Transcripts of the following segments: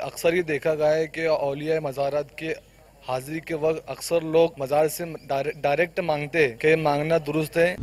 اکثر یہ دیکھا گیا ہے کہ اولیاء مزارات کے حاضری کے وقت اکثر لوگ مزار سے ڈائریکٹ مانگتے ہیں، کہ مانگنا درست ہے؟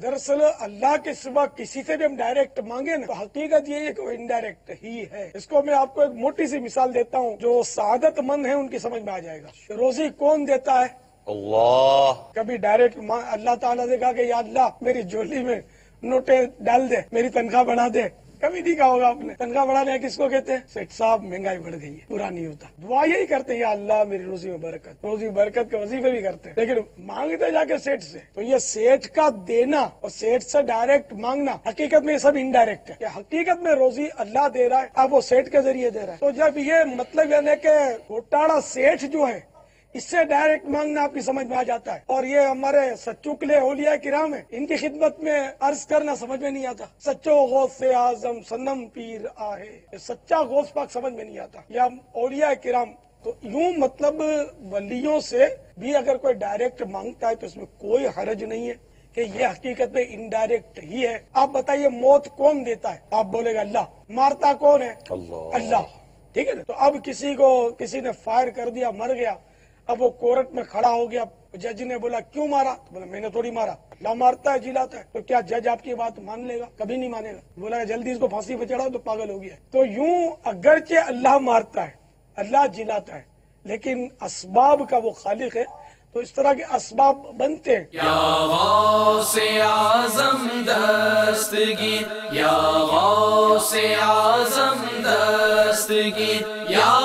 دراصل اللہ کے سوا کسی سے بھی ہم ڈائریکٹ مانگے نا تو حقیقت یہ ہے کہ وہ انڈائریکٹ ہی ہے۔ اس کو میں آپ کو ایک موٹی سی مثال دیتا ہوں جو سعادت مند ہے ان کی سمجھ میں آ جائے گا۔ روزی کون دیتا ہے؟ اللہ۔ کبھی ڈائریکٹ اللہ تعالیٰ سے کہا کہ یا اللہ میری جھولی میں نوٹیں ڈال دے، میری تنخواہ بڑھا دے، کبھی نہیں کہا ہوگا آپ نے۔ تنخواہ بڑھانے کس کو کہتے ہیں؟ سیٹ صاحب مہنگائی بڑھ گئی ہے، پورا نہیں ہوتا۔ دعا یہی کرتے ہیں یا اللہ میری روزی میں برکت، روزی برکت کے وظیفے بھی کرتے ہیں، لیکن مانگتے جا کے سیٹ سے۔ تو یہ سیٹ کا دینا اور سیٹ سے ڈائریکٹ مانگنا حقیقت میں یہ سب انڈائریکٹ ہے۔ کہ حقیقت میں روزی اللہ دے رہا ہے، اب وہ سیٹ کے ذریعے دے رہا ہے۔ تو جب یہ مطلب یعنی کہ گھوٹالا سیٹ جو ہے اس سے ڈائریکٹ مانگنا آپ کی سمجھ میں آ جاتا ہے، اور یہ ہمارے سچوکلے اولیاء کرام ہیں، ان کی خدمت میں عرض کرنا سمجھ میں نہیں آتا۔ سچو غوث اعظم صنم پیر آہے، سچا غوث پاک سمجھ میں نہیں آتا، یا اولیاء کرام۔ تو یوں مطلب ولیوں سے بھی اگر کوئی ڈائریکٹ مانگتا ہے تو اس میں کوئی حرج نہیں ہے کہ یہ حقیقت میں انڈائریکٹ ہی ہے۔ آپ بتائیے موت کون دیتا ہے؟ آپ بولے گا اللہ۔ مارتا کون ہے؟ اللہ۔ ٹھیک ہے نا؟ تو اب کسی نے فائر کر دیا، مر گیا، اب وہ کورٹ میں کھڑا ہو گیا، جج نے بولا کیوں مارا؟ تو بولا میں نے تھوڑی مارا، اللہ مارتا ہے جلاتا ہے۔ تو کیا جج آپ کی بات مان لے گا؟ کبھی نہیں مانے گا۔ بولا جلدی اس کو پھانسی پہ چڑھاؤ تو پاگل ہو گیا۔ تو یوں اگرچہ اللہ مارتا ہے، اللہ جلاتا ہے، لیکن اسباب کا وہ خالق ہے، تو اس طرح کے اسباب بنتے ہیں۔ یا غوث اعظم دستگیر، یا غوث اعظم دستگیر، یا